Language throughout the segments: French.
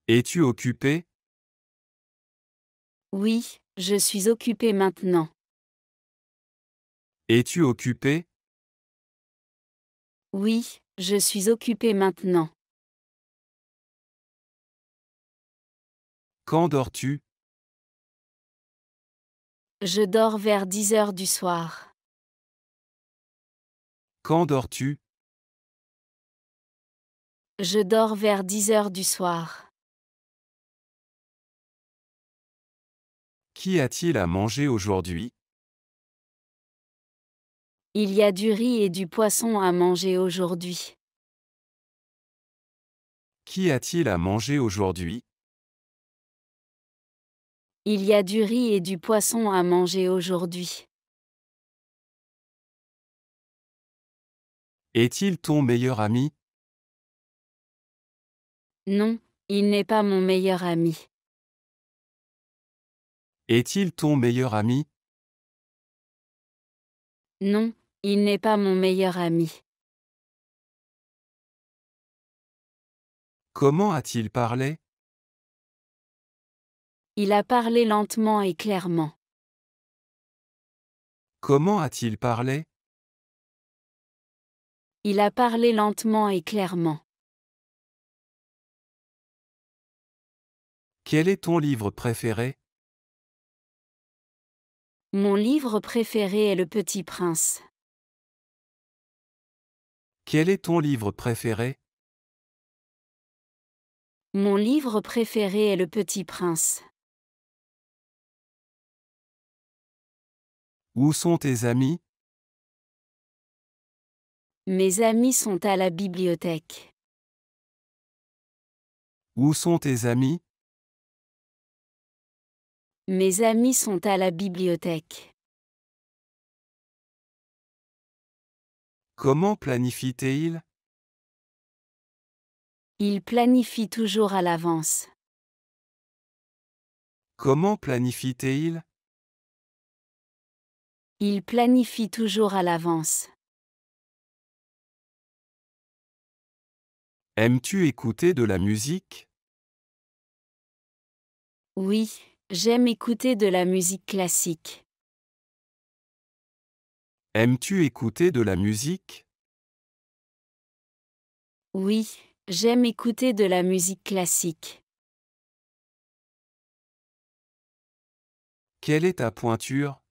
Es-tu occupé? Oui, je suis occupé maintenant. Es-tu occupé? Oui, je suis occupé maintenant. Quand dors-tu? Je dors vers 10 heures du soir. Quand dors-tu? Je dors vers 10 heures du soir. Qu'y a-t-il à manger aujourd'hui? Il y a du riz et du poisson à manger aujourd'hui. Qu'y a-t-il à manger aujourd'hui? Il y a du riz et du poisson à manger aujourd'hui. Est-il ton meilleur ami? Non, il n'est pas mon meilleur ami. Est-il ton meilleur ami? Non, il n'est pas mon meilleur ami. Comment a-t-il parlé? Il a parlé lentement et clairement. Comment a-t-il parlé? Il a parlé lentement et clairement. Quel est ton livre préféré? Mon livre préféré est Le Petit Prince. Quel est ton livre préféré? Mon livre préféré est Le Petit Prince. Où sont tes amis? Mes amis sont à la bibliothèque. Où sont tes amis? Mes amis sont à la bibliothèque. Comment planifient-ils? Ils planifient toujours à l'avance. Comment planifient-ils? Ils planifient toujours à l'avance. Aimes-tu écouter de la musique? Oui, j'aime écouter de la musique classique. Aimes-tu écouter de la musique? Oui, j'aime écouter de la musique classique. Quelle est ta pointure?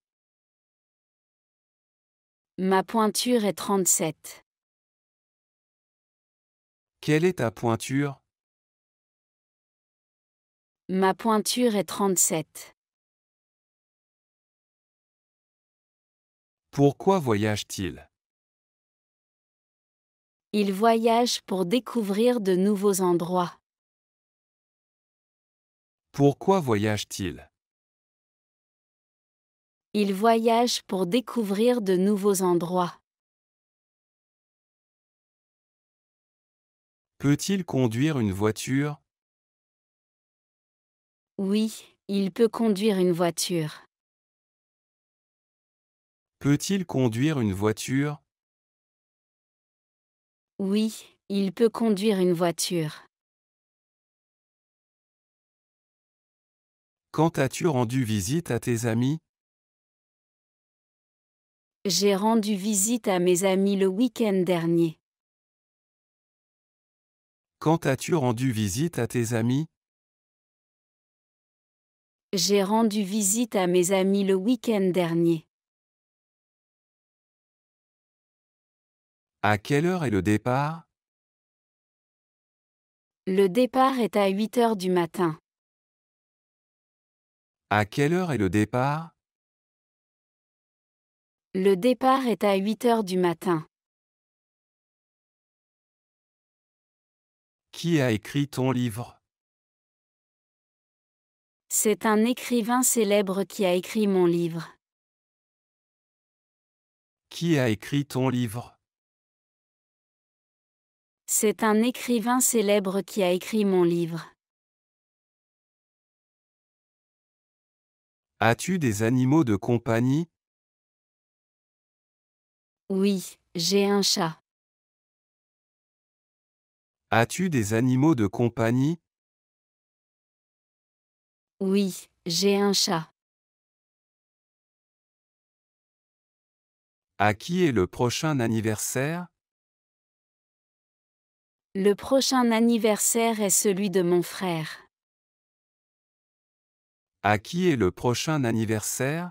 Ma pointure est 37. Quelle est ta pointure? Ma pointure est 37. Pourquoi voyage-t-il? Il voyage pour découvrir de nouveaux endroits. Pourquoi voyage-t-il? Il voyage pour découvrir de nouveaux endroits. Peut-il conduire une voiture? Oui, il peut conduire une voiture. Peut-il conduire une voiture? Oui, il peut conduire une voiture. Quand as-tu rendu visite à tes amis? J'ai rendu visite à mes amis le week-end dernier. Quand as-tu rendu visite à tes amis? J'ai rendu visite à mes amis le week-end dernier. À quelle heure est le départ? Le départ est à 8 heures du matin. À quelle heure est le départ? Le départ est à 8 heures du matin. Qui a écrit ton livre? C'est un écrivain célèbre qui a écrit mon livre. Qui a écrit ton livre? C'est un écrivain célèbre qui a écrit mon livre. As-tu des animaux de compagnie? Oui, j'ai un chat. As-tu des animaux de compagnie? Oui, j'ai un chat. À qui est le prochain anniversaire? Le prochain anniversaire est celui de mon frère. À qui est le prochain anniversaire?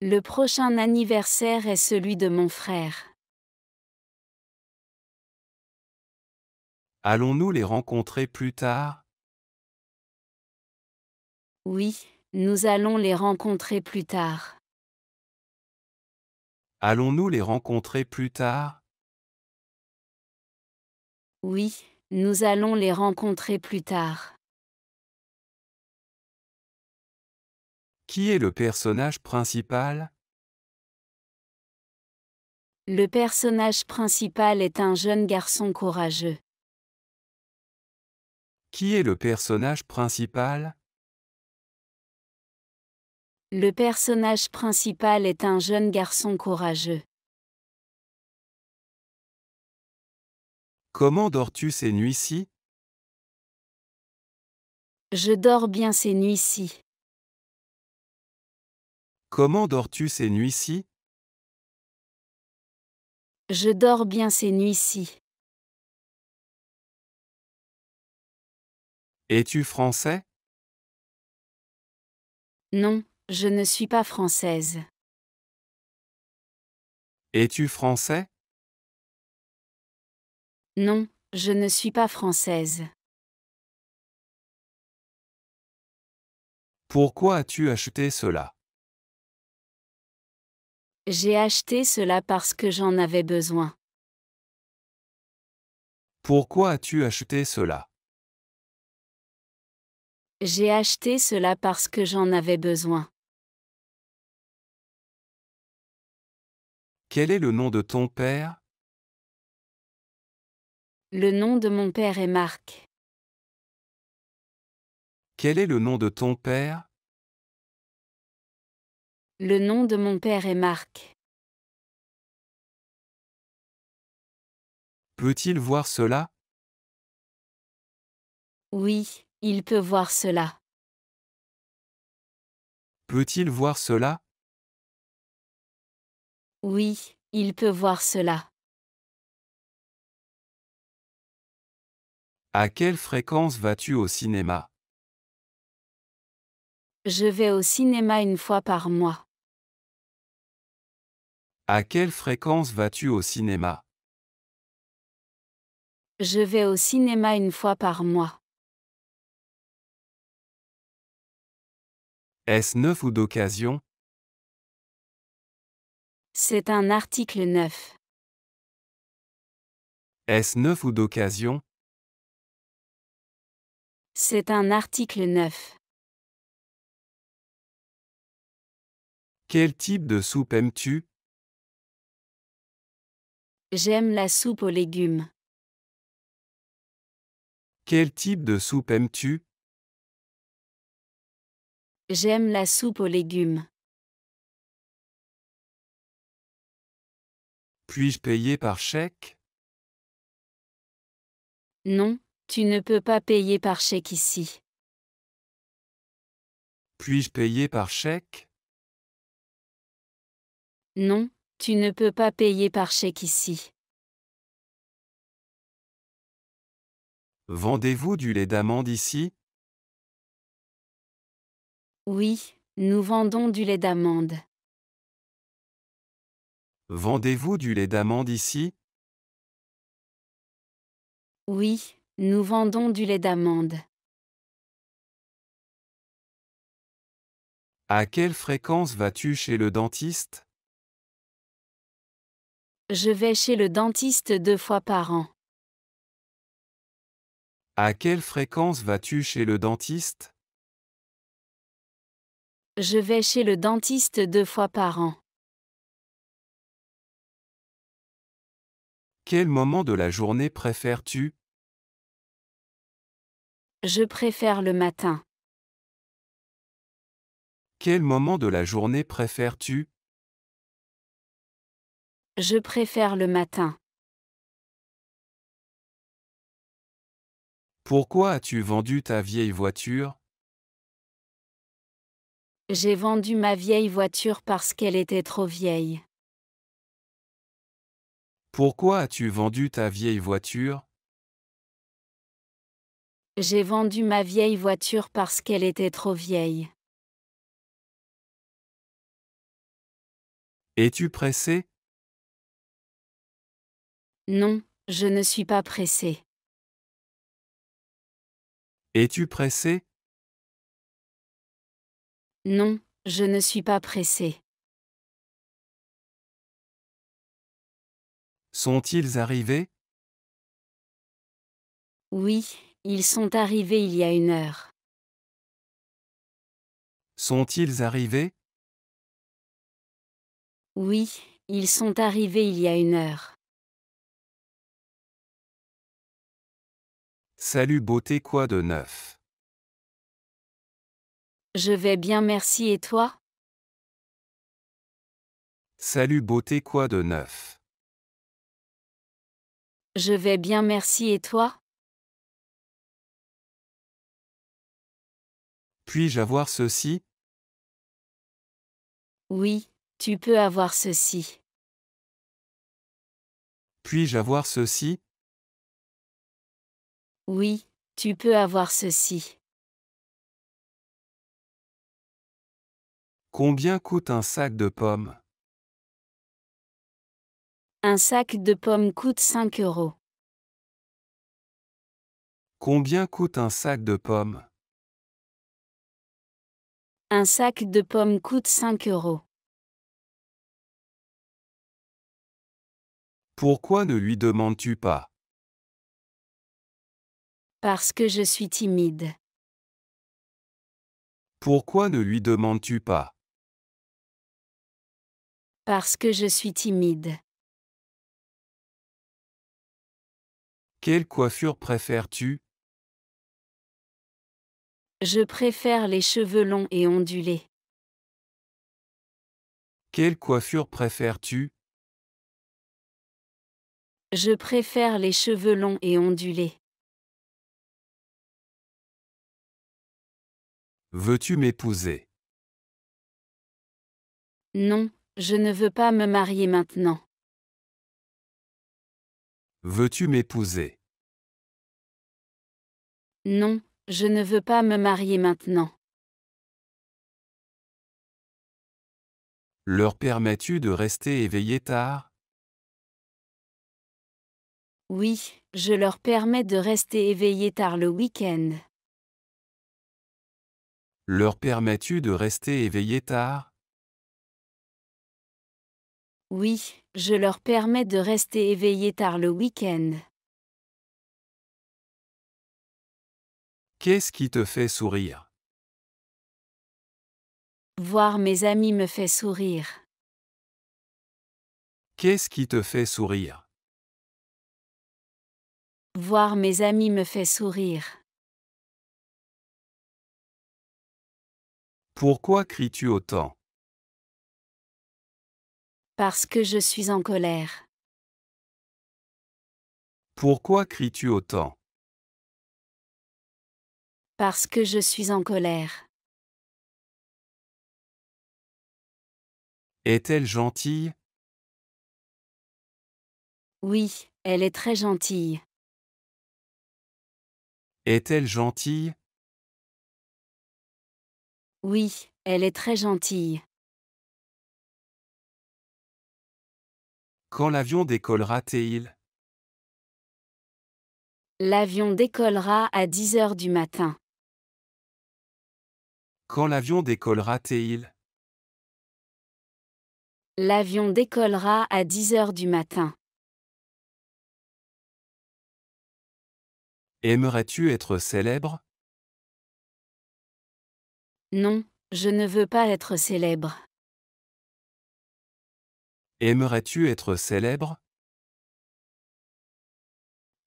Le prochain anniversaire est celui de mon frère. Allons-nous les rencontrer plus tard? Oui, nous allons les rencontrer plus tard. Allons-nous les rencontrer plus tard? Oui, nous allons les rencontrer plus tard. Qui est le personnage principal? Le personnage principal est un jeune garçon courageux. Qui est le personnage principal? Le personnage principal est un jeune garçon courageux. Comment dors-tu ces nuits-ci? Je dors bien ces nuits-ci. Comment dors-tu ces nuits-ci? Je dors bien ces nuits-ci. Es-tu français? Non, je ne suis pas française. Es-tu français? Non, je ne suis pas française. Pourquoi as-tu acheté cela? J'ai acheté cela parce que j'en avais besoin. Pourquoi as-tu acheté cela? J'ai acheté cela parce que j'en avais besoin. Quel est le nom de ton père? Le nom de mon père est Marc. Quel est le nom de ton père? Le nom de mon père est Marc. Peut-il voir cela? Oui, il peut voir cela. Peut-il voir cela? Oui, il peut voir cela. À quelle fréquence vas-tu au cinéma? Je vais au cinéma une fois par mois. À quelle fréquence vas-tu au cinéma? Je vais au cinéma une fois par mois. Est-ce neuf ou d'occasion? C'est un article neuf. Est-ce neuf ou d'occasion? C'est un article neuf. Quel type de soupe aimes-tu? J'aime la soupe aux légumes. Quel type de soupe aimes-tu? J'aime la soupe aux légumes. Puis-je payer par chèque? Non, tu ne peux pas payer par chèque ici. Puis-je payer par chèque? Non, tu ne peux pas payer par chèque ici. Vendez-vous du lait d'amande ici? Oui, nous vendons du lait d'amande. Vendez-vous du lait d'amande ici? Oui, nous vendons du lait d'amande. À quelle fréquence vas-tu chez le dentiste? Je vais chez le dentiste 2 fois par an. À quelle fréquence vas-tu chez le dentiste? Je vais chez le dentiste 2 fois par an. Quel moment de la journée préfères-tu? Je préfère le matin. Quel moment de la journée préfères-tu? Je préfère le matin. Pourquoi as-tu vendu ta vieille voiture? J'ai vendu ma vieille voiture parce qu'elle était trop vieille. Pourquoi as-tu vendu ta vieille voiture? J'ai vendu ma vieille voiture parce qu'elle était trop vieille. Es-tu pressé? Non, je ne suis pas pressé. Es-tu pressé? Non, je ne suis pas pressé. Sont-ils arrivés? Oui, ils sont arrivés il y a 1 heure. Sont-ils arrivés? Oui, ils sont arrivés il y a 1 heure. Salut beauté, quoi de neuf? Je vais bien, merci, et toi? Salut beauté, quoi de neuf? Je vais bien, merci, et toi? Puis-je avoir ceci? Oui, tu peux avoir ceci. Puis-je avoir ceci? Oui, tu peux avoir ceci. Combien coûte un sac de pommes? Un sac de pommes coûte 5 euros. Combien coûte un sac de pommes? Un sac de pommes coûte 5 euros. Pourquoi ne lui demandes-tu pas? Parce que je suis timide. Pourquoi ne lui demandes-tu pas? Parce que je suis timide. Quelle coiffure préfères-tu? Je préfère les cheveux longs et ondulés. Quelle coiffure préfères-tu? Je préfère les cheveux longs et ondulés. Veux-tu m'épouser? Non, je ne veux pas me marier maintenant. Veux-tu m'épouser? Non, je ne veux pas me marier maintenant. Leur permets-tu de rester éveillé tard? Oui, je leur permets de rester éveillés tard le week-end. Leur permets-tu de rester éveillé tard? Oui, je leur permets de rester éveillés tard le week-end. Qu'est-ce qui te fait sourire? Voir mes amis me fait sourire. Qu'est-ce qui te fait sourire? Voir mes amis me fait sourire. Pourquoi cries-tu autant? Parce que je suis en colère. Pourquoi cries-tu autant? Parce que je suis en colère. Est-elle gentille? Oui, elle est très gentille. Est-elle gentille? Oui, elle est très gentille. Quand l'avion décollera-t-il? L'avion décollera à 10 heures du matin. Quand l'avion décollera-t-il? L'avion décollera à 10 heures du matin. Aimerais-tu être célèbre? Non, je ne veux pas être célèbre. Aimerais-tu être célèbre?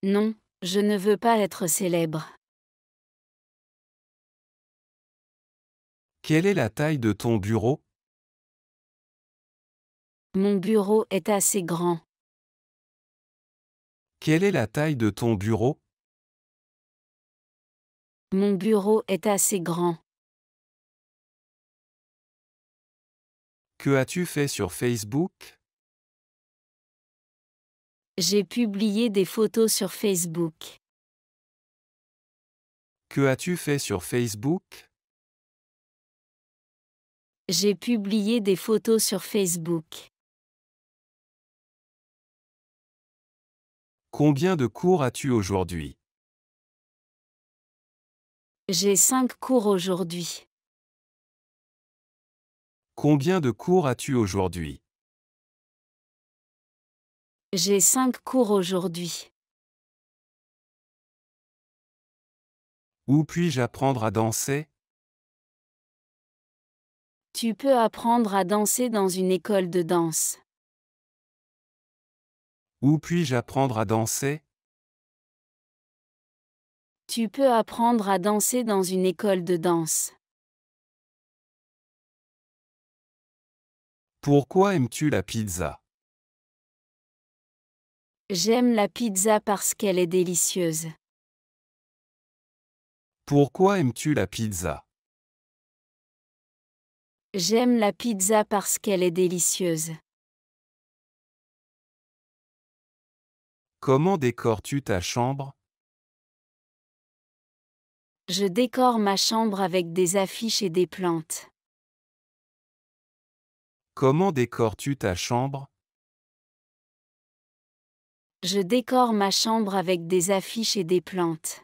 Non, je ne veux pas être célèbre. Quelle est la taille de ton bureau? Mon bureau est assez grand. Quelle est la taille de ton bureau? Mon bureau est assez grand. Que as-tu fait sur Facebook? J'ai publié des photos sur Facebook. Que as-tu fait sur Facebook? J'ai publié des photos sur Facebook. Combien de cours as-tu aujourd'hui? J'ai 5 cours aujourd'hui. Combien de cours as-tu aujourd'hui? J'ai 5 cours aujourd'hui. Où puis-je apprendre à danser? Tu peux apprendre à danser dans une école de danse. Où puis-je apprendre à danser? Tu peux apprendre à danser dans une école de danse. Pourquoi aimes-tu la pizza? J'aime la pizza parce qu'elle est délicieuse. Pourquoi aimes-tu la pizza? J'aime la pizza parce qu'elle est délicieuse. Comment décores-tu ta chambre? Je décore ma chambre avec des affiches et des plantes. Comment décores-tu ta chambre? Je décore ma chambre avec des affiches et des plantes.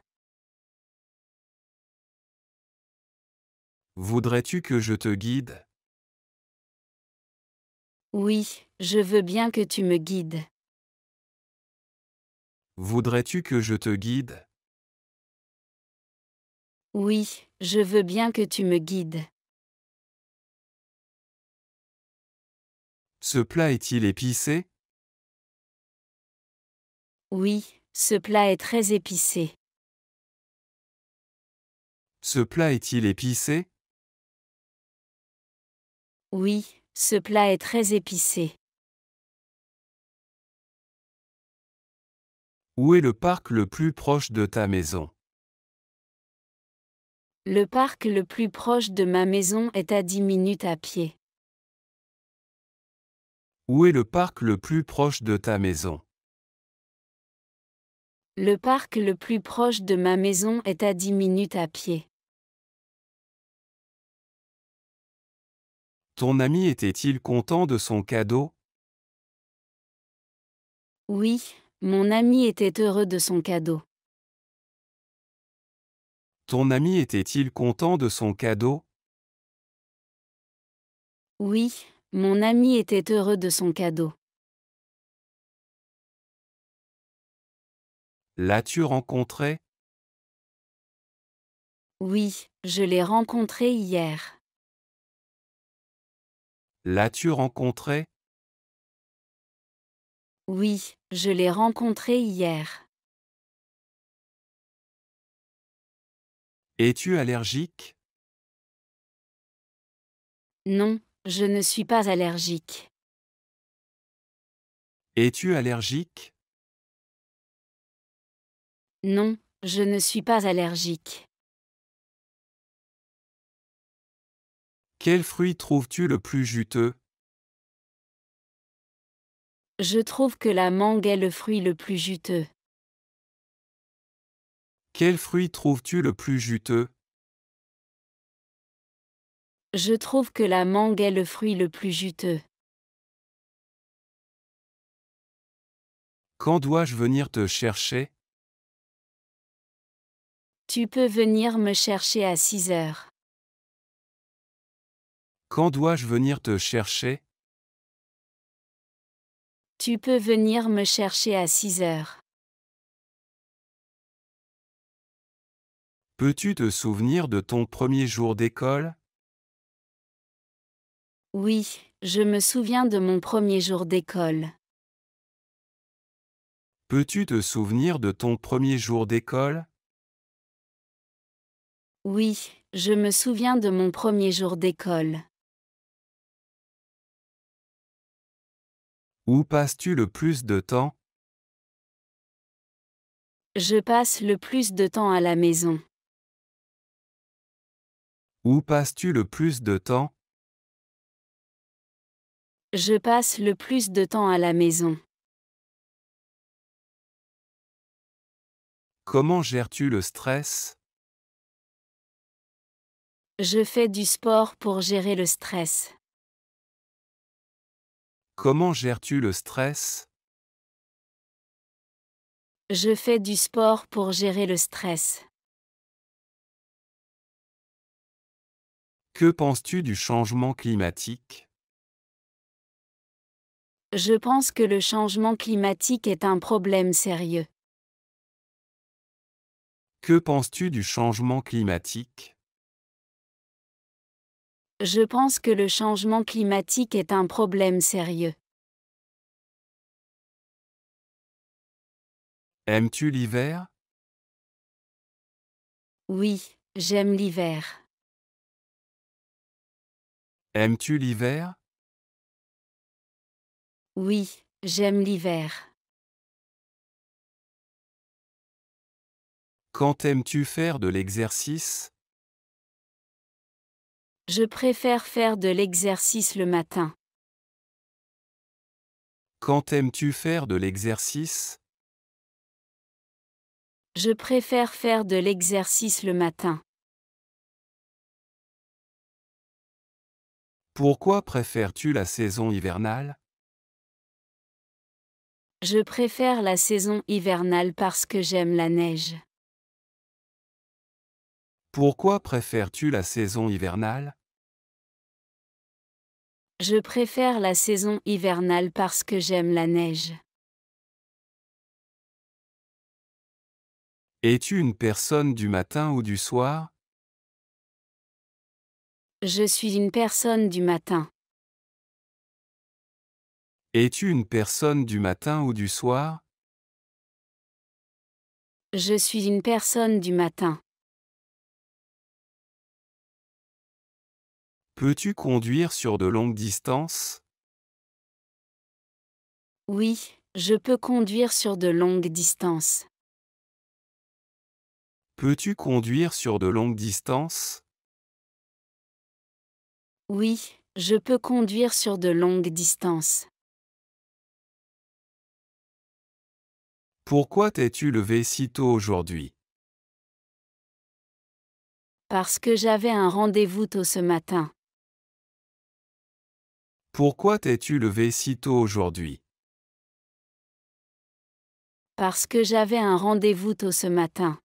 Voudrais-tu que je te guide? Oui, je veux bien que tu me guides. Voudrais-tu que je te guide? Oui, je veux bien que tu me guides. Ce plat est-il épicé? Oui, ce plat est très épicé. Ce plat est-il épicé? Oui, ce plat est très épicé. Où est le parc le plus proche de ta maison? Le parc le plus proche de ma maison est à 10 minutes à pied. Où est le parc le plus proche de ta maison? Le parc le plus proche de ma maison est à 10 minutes à pied. Ton ami était-il content de son cadeau? Oui, mon ami était heureux de son cadeau. Ton ami était-il content de son cadeau? Oui, mon ami était heureux de son cadeau. L'as-tu rencontré? Oui, je l'ai rencontré hier. L'as-tu rencontré? Oui, je l'ai rencontré hier. Es-tu allergique? Non, je ne suis pas allergique. Es-tu allergique? Non, je ne suis pas allergique. Quel fruit trouves-tu le plus juteux? Je trouve que la mangue est le fruit le plus juteux. Quel fruit trouves-tu le plus juteux? Je trouve que la mangue est le fruit le plus juteux. Quand dois-je venir te chercher? Tu peux venir me chercher à 6 heures. Quand dois-je venir te chercher? Tu peux venir me chercher à 6 heures. Peux-tu te souvenir de ton premier jour d'école? Oui, je me souviens de mon premier jour d'école. Peux-tu te souvenir de ton premier jour d'école? Oui, je me souviens de mon premier jour d'école. Où passes-tu le plus de temps? Je passe le plus de temps à la maison. Où passes-tu le plus de temps? Je passe le plus de temps à la maison. Comment gères-tu le stress? Je fais du sport pour gérer le stress. Comment gères-tu le stress? Je fais du sport pour gérer le stress. Que penses-tu du changement climatique? Je pense que le changement climatique est un problème sérieux. Que penses-tu du changement climatique? Je pense que le changement climatique est un problème sérieux. Aimes-tu l'hiver? Oui, j'aime l'hiver. Aimes-tu l'hiver? Oui, j'aime l'hiver. Quand aimes-tu faire de l'exercice? Je préfère faire de l'exercice le matin. Quand aimes-tu faire de l'exercice? Je préfère faire de l'exercice le matin. Pourquoi préfères-tu la saison hivernale? Je préfère la saison hivernale parce que j'aime la neige. Pourquoi préfères-tu la saison hivernale? Je préfère la saison hivernale parce que j'aime la neige. Es-tu une personne du matin ou du soir? Je suis une personne du matin. Es-tu une personne du matin ou du soir? Je suis une personne du matin. Peux-tu conduire sur de longues distances? Oui, je peux conduire sur de longues distances. Peux-tu conduire sur de longues distances? Oui, je peux conduire sur de longues distances. Pourquoi t'es-tu levé si tôt aujourd'hui? Parce que j'avais un rendez-vous tôt ce matin. Pourquoi t'es-tu levé si tôt aujourd'hui? Parce que j'avais un rendez-vous tôt ce matin.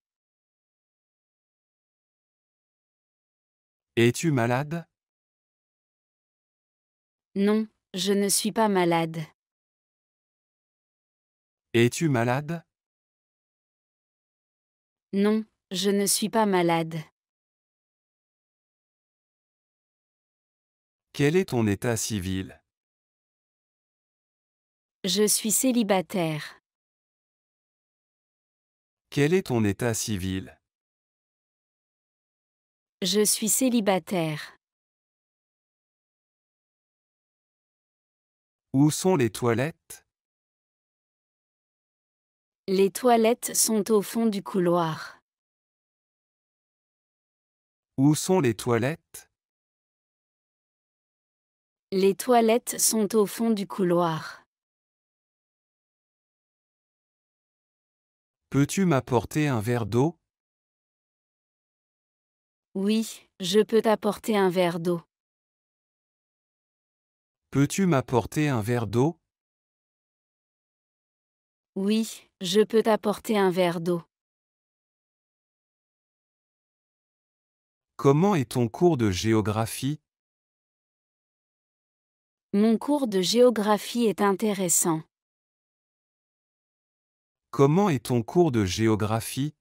Es-tu malade? Non, je ne suis pas malade. Es-tu malade? Non, je ne suis pas malade. Quel est ton état civil? Je suis célibataire. Quel est ton état civil? Je suis célibataire. Où sont les toilettes? Les toilettes sont au fond du couloir. Où sont les toilettes? Les toilettes sont au fond du couloir. Peux-tu m'apporter un verre d'eau? Oui, je peux t'apporter un verre d'eau. Peux-tu m'apporter un verre d'eau? Oui, je peux t'apporter un verre d'eau. Comment est ton cours de géographie? Mon cours de géographie est intéressant. Comment est ton cours de géographie?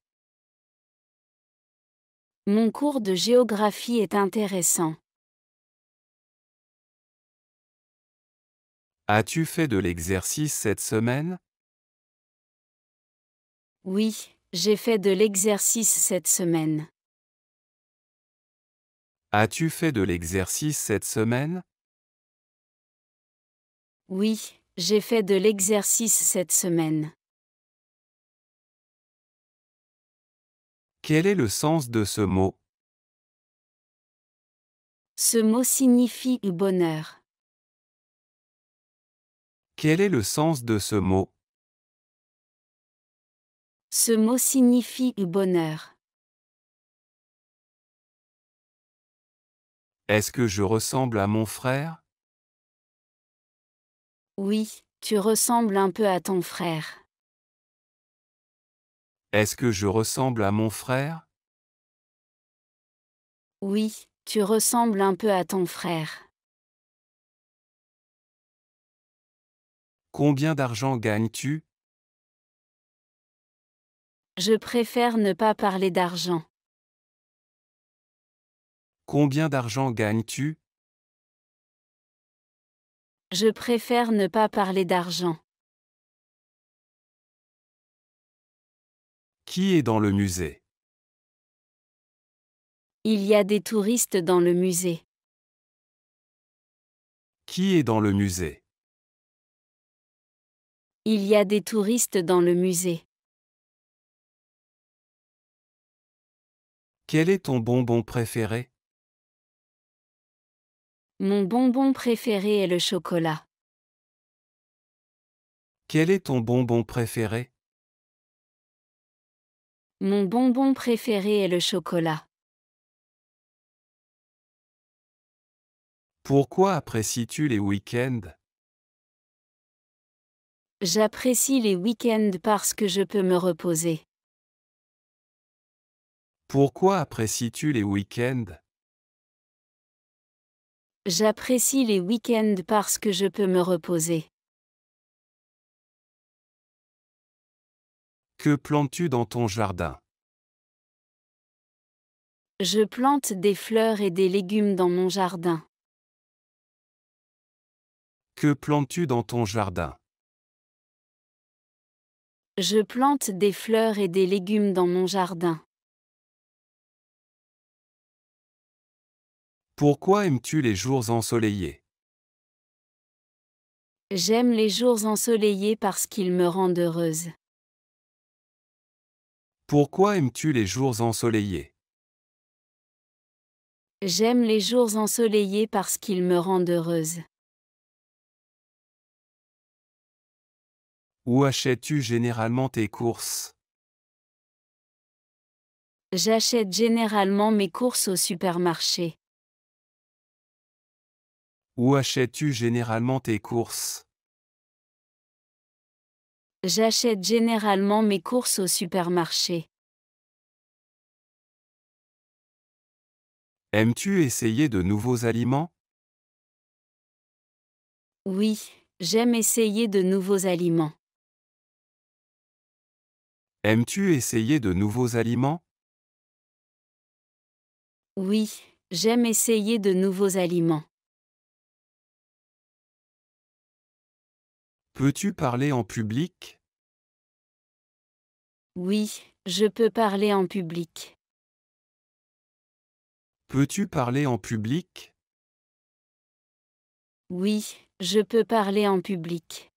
Mon cours de géographie est intéressant. As-tu fait de l'exercice cette semaine? Oui, j'ai fait de l'exercice cette semaine. As-tu fait de l'exercice cette semaine? Oui, j'ai fait de l'exercice cette semaine. Quel est le sens de ce mot? Ce mot signifie bonheur. Quel est le sens de ce mot? Ce mot signifie bonheur. Est-ce que je ressemble à mon frère? Oui, tu ressembles un peu à ton frère. Est-ce que je ressemble à mon frère? Oui, tu ressembles un peu à ton frère. Combien d'argent gagnes-tu? Je préfère ne pas parler d'argent. Combien d'argent gagnes-tu? Je préfère ne pas parler d'argent. Qui est dans le musée? Il y a des touristes dans le musée. Qui est dans le musée? Il y a des touristes dans le musée. Quel est ton bonbon préféré? Mon bonbon préféré est le chocolat. Quel est ton bonbon préféré? Mon bonbon préféré est le chocolat. Pourquoi apprécies-tu les week-ends? J'apprécie les week-ends parce que je peux me reposer. Pourquoi apprécies-tu les week-ends? J'apprécie les week-ends parce que je peux me reposer. Que plantes-tu dans ton jardin? Je plante des fleurs et des légumes dans mon jardin. Que plantes-tu dans ton jardin? Je plante des fleurs et des légumes dans mon jardin. Pourquoi aimes-tu les jours ensoleillés? J'aime les jours ensoleillés parce qu'ils me rendent heureuse. Pourquoi aimes-tu les jours ensoleillés? J'aime les jours ensoleillés parce qu'ils me rendent heureuse. Où achètes-tu généralement tes courses? J'achète généralement mes courses au supermarché. Où achètes-tu généralement tes courses? J'achète généralement mes courses au supermarché. Aimes-tu essayer de nouveaux aliments? Oui, j'aime essayer de nouveaux aliments. Aimes-tu essayer de nouveaux aliments? Oui, j'aime essayer de nouveaux aliments. Peux-tu parler en public? Oui, je peux parler en public. Peux-tu parler en public? Oui, je peux parler en public.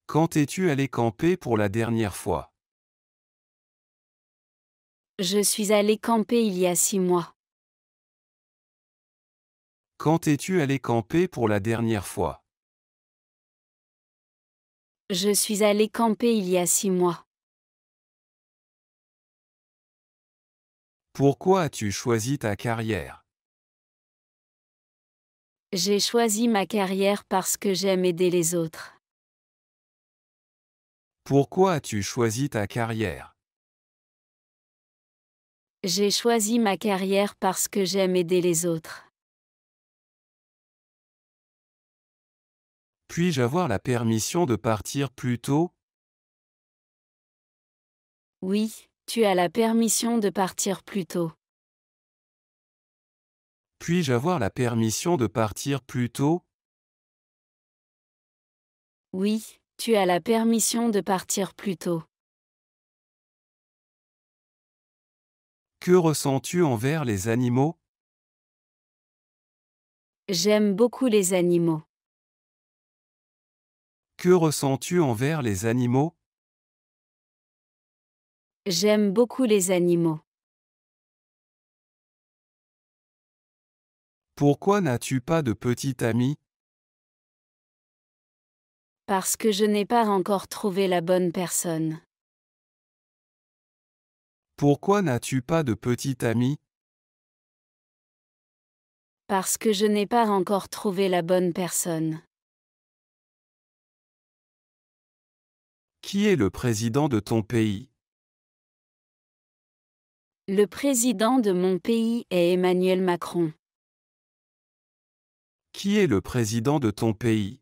Quand es-tu allé camper pour la dernière fois? Je suis allé camper il y a 6 mois. Quand es-tu allé camper pour la dernière fois? Je suis allé camper il y a 6 mois. Pourquoi as-tu choisi ta carrière? J'ai choisi ma carrière parce que j'aime aider les autres. Pourquoi as-tu choisi ta carrière? J'ai choisi ma carrière parce que j'aime aider les autres. Puis-je avoir la permission de partir plus tôt? Oui, tu as la permission de partir plus tôt. Puis-je avoir la permission de partir plus tôt? Oui, tu as la permission de partir plus tôt. Que ressens-tu envers les animaux? J'aime beaucoup les animaux. Que ressens-tu envers les animaux? J'aime beaucoup les animaux. Pourquoi n'as-tu pas de petit ami? Parce que je n'ai pas encore trouvé la bonne personne. Pourquoi n'as-tu pas de petit ami? Parce que je n'ai pas encore trouvé la bonne personne. Qui est le président de ton pays? Le président de mon pays est Emmanuel Macron. Qui est le président de ton pays?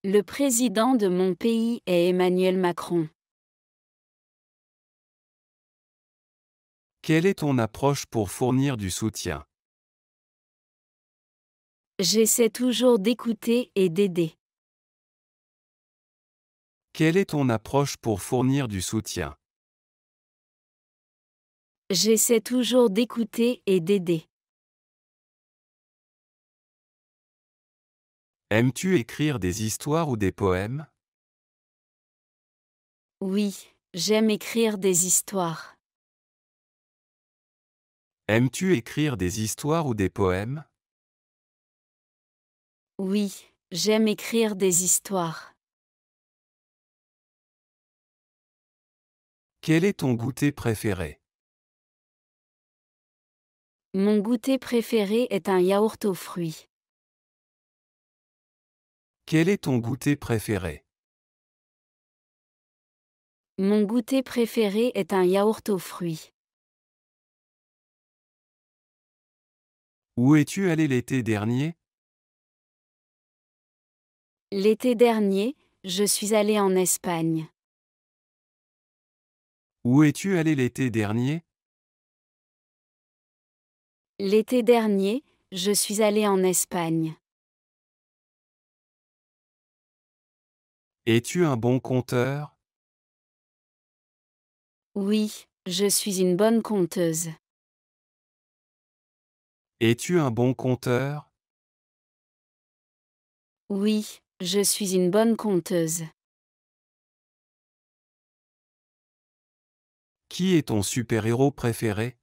Le président de mon pays est Emmanuel Macron. Quelle est ton approche pour fournir du soutien? J'essaie toujours d'écouter et d'aider. Quelle est ton approche pour fournir du soutien? J'essaie toujours d'écouter et d'aider. Aimes-tu écrire des histoires ou des poèmes? Oui, j'aime écrire des histoires. Aimes-tu écrire des histoires ou des poèmes? Oui, j'aime écrire des histoires. Quel est ton goûter préféré? Mon goûter préféré est un yaourt aux fruits. Quel est ton goûter préféré? Mon goûter préféré est un yaourt aux fruits. Où es-tu allé l'été dernier? L'été dernier, je suis allée en Espagne. Où es-tu allé l'été dernier? L'été dernier, je suis allée en Espagne. Es-tu un bon conteur? Oui, je suis une bonne conteuse. Es-tu un bon conteur? Oui, je suis une bonne conteuse. Qui est ton super-héros préféré?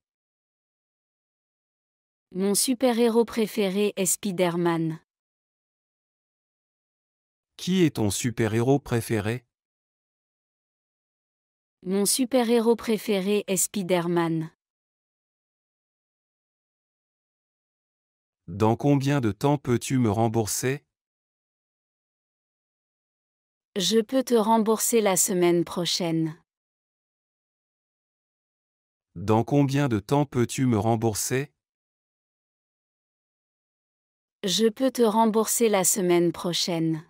Mon super-héros préféré est Spider-Man. Qui est ton super-héros préféré? Mon super-héros préféré est Spider-Man. Dans combien de temps peux-tu me rembourser? Je peux te rembourser la semaine prochaine. Dans combien de temps peux-tu me rembourser? Je peux te rembourser la semaine prochaine.